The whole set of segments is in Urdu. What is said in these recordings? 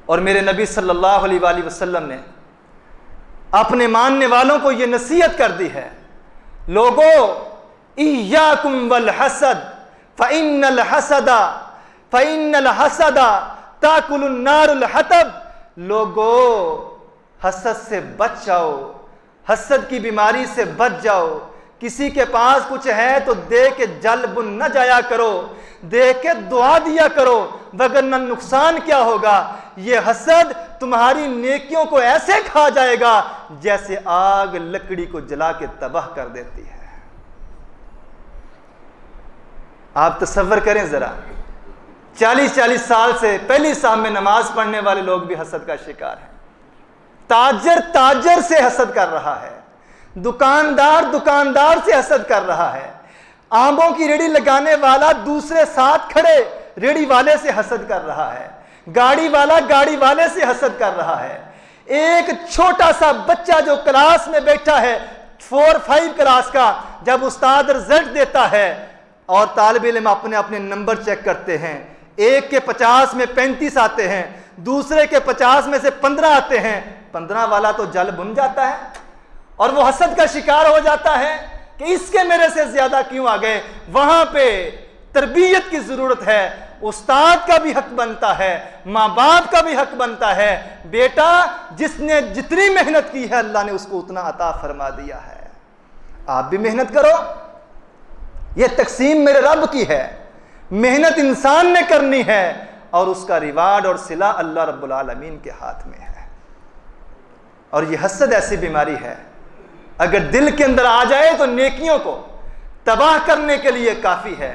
اور میرے نبی صلی اللہ علیہ وآلہ وسلم نے اپنے ماننے والوں کو یہ نصیحت کر دی ہے، لوگو ایاکم والحسد فإن الحسد تاکل النار الحطب، لوگو حسد سے بچ جاؤ، حسد کی بیماری سے بچ جاؤ، کسی کے پاس کچھ ہے تو دے کے جل بن نہ جایا کرو، دے کے دعا دیا کرو، وگرنہ نقصان کیا ہوگا، یہ حسد تمہاری نیکیوں کو ایسے کھا جائے گا جیسے آگ لکڑی کو جلا کے تباہ کر دیتی ہے۔ آپ تصور کریں ذرا، 40 سال سے پہلی صاحب میں نماز پڑھنے والے لوگ بھی حسد کا شکار ہیں، تاجر سے حسد کر رہا ہے، دکاندار سے حسد کر رہا ہے، آموں کی ریڑھی لگانے والا دوسرے ساتھ کھڑے ریڑھی والے سے حسد کر رہا ہے، گاڑی والا گاڑی والے سے حسد کر رہا ہے، ایک چھوٹا سا بچہ جو کلاس میں بیٹھا ہے 4-5 کلاس کا، جب استاد رزلٹ دیتا ہے اور طالب علم اپنے نمبر چیک کرتے ہیں، ایک کے 50 میں 35 آتے ہیں، دوسرے کے 50 میں سے 15 آتے ہیں، 15 والا تو جل بن جاتا ہے اور وہ حسد کا شکار ہو جاتا ہے کہ اس کے میرے سے زیادہ کیوں آ گئے۔ وہاں پہ تربیت کی ضرورت ہے، استاد کا بھی حق بنتا ہے، ماں باپ کا بھی حق بنتا ہے، بیٹا جس نے جتنی محنت کی ہے اللہ نے اس کو اتنا عطا فرما دیا ہے، آپ بھی محنت کرو، یہ تقسیم میرے رب کی ہے، محنت انسان نے کرنی ہے اور اس کا ریوارڈ اور صلہ اللہ رب العالمین کے ہاتھ میں ہے۔ اور یہ حسد ایسی بیماری ہے، اگر دل کے اندر آ جائے تو نیکیوں کو تباہ کرنے کے لیے کافی ہے،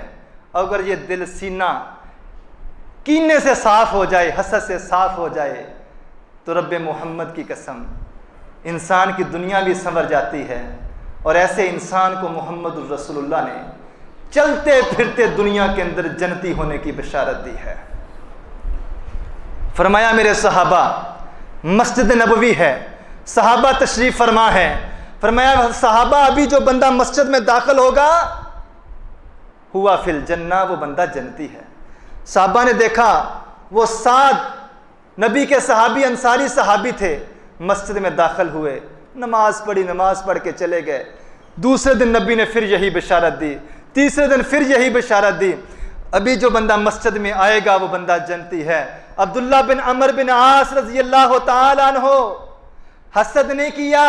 اگر یہ دل سینہ کینے سے صاف ہو جائے، حسد سے صاف ہو جائے تو رب محمد کی قسم انسان کی دنیا بھی سنور جاتی ہے، اور ایسے انسان کو محمد الرسول اللہ نے چلتے پھرتے دنیا کے اندر جنتی ہونے کی بشارت دی ہے۔ فرمایا میرے صحابہ، مسجد نبوی ہے، صحابہ تشریف فرما ہے، فرمایا صحابہ ابھی جو بندہ مسجد میں داخل ہوگا ہوا فی الجنہ، وہ بندہ جنتی ہے۔ صحابہ نے دیکھا وہ 7 نبی کے صحابی انصاری صحابی تھے، مسجد میں داخل ہوئے، نماز پڑھی، نماز پڑھ کے چلے گئے، دوسرے دن نبی نے پھر یہی بشارت دی، تیسرے دن پھر یہی بشارت دی، ابھی جو بندہ مسجد میں آئے گا وہ بندہ جنتی ہے۔ عبداللہ بن عمر بن عاص رضی اللہ تعالیٰ عنہ حسد نہیں کیا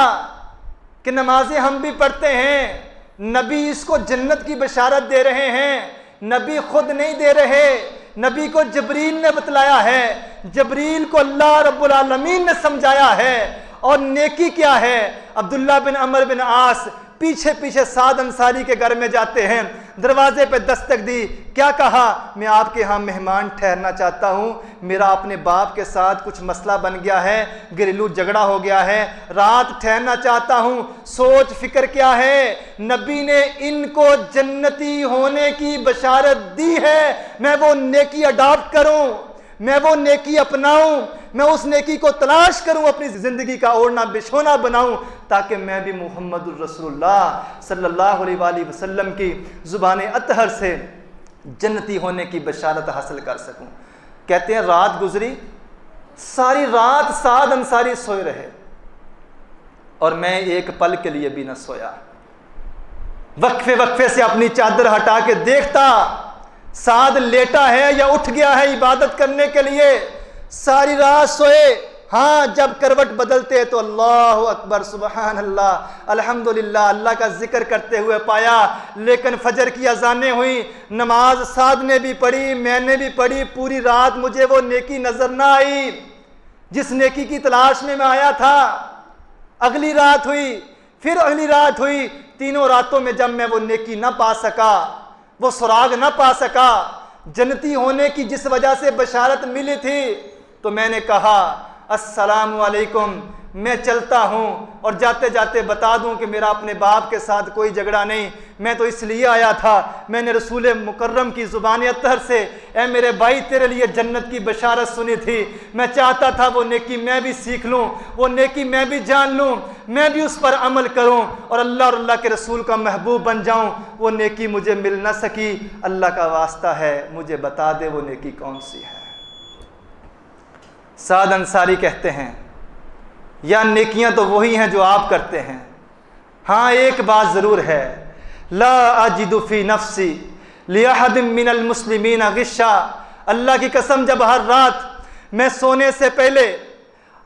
کہ نمازیں ہم بھی پڑھتے ہیں، نبی اس کو جنت کی بشارت دے رہے ہیں، نبی خود نہیں دے رہے، نبی کو جبریل نے بتلایا ہے، جبریل کو اللہ رب العالمین نے سمجھایا ہے۔ اور نیکی کیا ہے؟ عبداللہ بن عمر بن عاص پیچھے پیچھے سعد انصاری کے گھر میں جاتے ہیں، دروازے پہ دستک دی، کیا کہا؟ میں آپ کے ہاں مہمان ٹھہرنا چاہتا ہوں، میرا اپنے باپ کے ساتھ کچھ مسئلہ بن گیا ہے، گھریلو جھگڑا ہو گیا ہے، رات ٹھہرنا چاہتا ہوں، سوچ فکر کیا ہے؟ نبی نے ان کو جنتی ہونے کی بشارت دی ہے، میں وہ نیکی اڈاپٹ کروں، میں وہ نیکی اپناؤں، میں اس نیکی کو تلاش کروں، اپنی زندگی کا اوڑھنا بچھونا بناؤں، تاکہ میں بھی محمد الرسول اللہ صلی اللہ علیہ وآلہ وسلم کی زبان اطہر سے جنتی ہونے کی بشارت حاصل کر سکوں۔ کہتے ہیں رات گزری، ساری رات سعد انصاری سوئے رہے اور میں ایک پل کے لیے بھی نہ سویا، وقفے سے اپنی چادر ہٹا کے دیکھتا سعد لیٹا ہے یا اٹھ گیا ہے عبادت کرنے کے لیے، ساری رات سوئے، ہاں جب کروٹ بدلتے تو اللہ اکبر سبحان اللہ الحمدللہ اللہ کا ذکر کرتے ہوئے پایا، لیکن فجر کی اذانیں ہوئی، نماز سعد نے بھی پڑھی، میں نے بھی پڑھی، پوری رات مجھے وہ نیکی نظر نہ آئی جس نیکی کی تلاش میں آیا تھا۔ اگلی رات ہوئی، پھر اگلی رات ہوئی، تینوں راتوں میں جب میں وہ نیکی نہ پا سکا، وہ سراغ نہ پا سکا جنتی ہونے کی جس وجہ سے بشارت ملی تھی، تو میں نے کہا السلام علیکم، میں چلتا ہوں اور جاتے جاتے بتا دوں کہ میرا اپنے باپ کے ساتھ کوئی جھگڑا نہیں، میں تو اس لیے آیا تھا، میں نے رسول مکرم کی زبان اطہر سے اے میرے بھائی تیرے لیے جنت کی بشارت سنی تھی، میں چاہتا تھا وہ نیکی میں بھی سیکھ لوں، وہ نیکی میں بھی جان لوں، میں بھی اس پر عمل کروں اور اللہ کے رسول کا محبوب بن جاؤں۔ وہ نیکی مجھے مل نہ سکی، اللہ کا واسطہ ہے مجھے بتا دے وہ نیکی کون سی ہے۔ سعد انصاری کہتے ہیں یا نیکیاں تو وہی ہیں جو آپ کرتے ہیں، ہاں ایک بات ضرور ہے، لا اجد فی نفسی لأحد من المسلمین غشا، اللہ کی قسم جب ہر رات میں سونے سے پہلے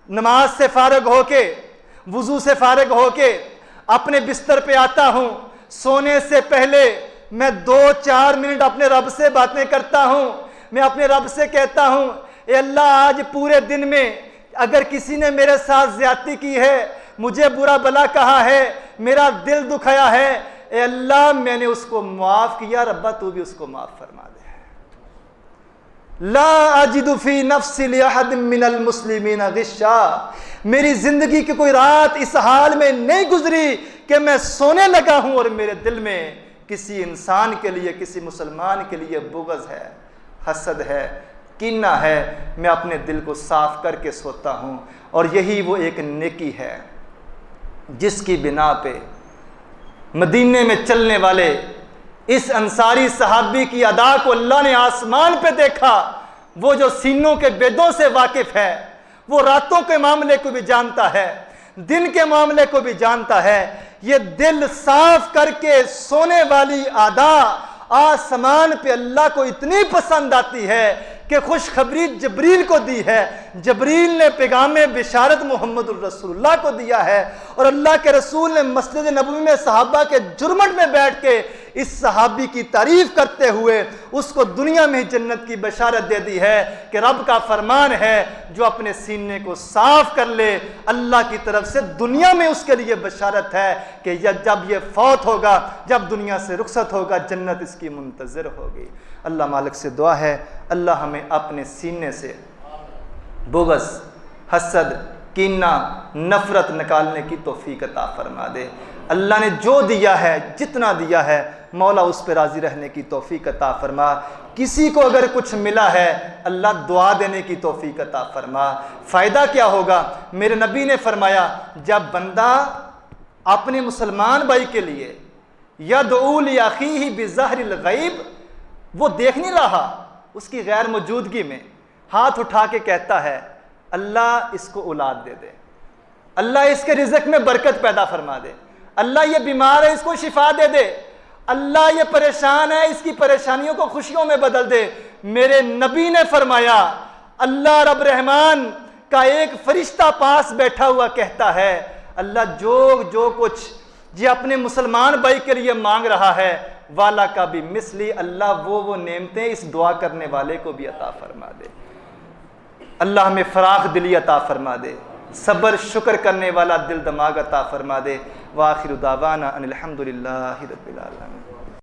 نماز سے فارغ ہو کے، وضو سے فارغ ہو کے اپنے بستر پہ آتا ہوں، سونے سے پہلے میں 2-4 منٹ اپنے رب سے باتیں کرتا ہوں، میں اپنے رب سے کہتا ہوں اے اللہ آج پورے دن میں اگر کسی نے میرے ساتھ زیادتی کی ہے، مجھے برا بلا کہا ہے، میرا دل دکھایا ہے، اے اللہ میں نے اس کو معاف کیا، ربا تو بھی اس کو معاف فرما دے۔ لا اجد فی نفسی لأحد من المسلمین غشا، میری زندگی کی کوئی رات اس حال میں نہیں گزری کہ میں سونے لگا ہوں اور میرے دل میں کسی انسان کے لیے، کسی مسلمان کے لیے بغض ہے، حسد ہے، کینہ ہے، میں اپنے دل کو صاف کر کے سوتا ہوں۔ اور یہی وہ ایک نیکی ہے جس کی بنا پہ مدینے میں چلنے والے اس انصاری صحابی کی ادا کو اللہ نے آسمان پہ دیکھا۔ وہ جو سینوں کے بیدوں سے واقف ہے، وہ راتوں کے معاملے کو بھی جانتا ہے، دن کے معاملے کو بھی جانتا ہے، یہ دل صاف کر کے سونے والی ادا آسمان پہ اللہ کو اتنی پسند آتی ہے کہ خوشخبری جبریل کو دی ہے، جبریل نے پیغام بشارت محمد الرسول اللہ کو دیا ہے، اور اللہ کے رسول نے مسجد نبوی میں صحابہ کے جرمٹ میں بیٹھ کے اس صحابی کی تعریف کرتے ہوئے اس کو دنیا میں جنت کی بشارت دے دی ہے کہ رب کا فرمان ہے جو اپنے سینے کو صاف کر لے، اللہ کی طرف سے دنیا میں اس کے لیے بشارت ہے کہ جب یہ فوت ہوگا، جب دنیا سے رخصت ہوگا، جنت اس کی منتظر ہوگی۔ اللہ مالک سے دعا ہے اللہ ہمیں اپنے سینے سے بغض، حسد، کینہ، نفرت نکالنے کی توفیق عطا فرما دے۔ اللہ نے جو دیا ہے، جتنا دیا ہے، مولا اس پہ راضی رہنے کی توفیق عطا فرما۔ کسی کو اگر کچھ ملا ہے اللہ دعا دینے کی توفیق عطا فرما۔ فائدہ کیا ہوگا؟ میرے نبی نے فرمایا جب بندہ اپنے مسلمان بھائی کے لیے یدعو لأخیہ بظہر الغیب، وہ دیکھ نہیں رہا، اس کی غیر موجودگی میں ہاتھ اٹھا کے کہتا ہے اللہ اس کو اولاد دے دے، اللہ اس کے رزق میں برکت پیدا فرما دے، اللہ یہ بیمار ہے اس کو شفا دے دے، اللہ یہ پریشان ہے اس کی پریشانیوں کو خوشیوں میں بدل دے۔ میرے نبی نے فرمایا اللہ رب رحمان کا ایک فرشتہ پاس بیٹھا ہوا کہتا ہے اللہ جو کچھ یہ اپنے مسلمان بھائی کے لیے مانگ رہا ہے والا کا بھی مثلی، اللہ وہ نعمتیں اس دعا کرنے والے کو بھی عطا فرما دے۔ اللہ ہمیں فراخ دلی عطا فرما دے، صبر شکر کرنے والا دل دماغ عطا فرما دے۔ وآخر دعوانا ان الحمدللہ رب العالمین۔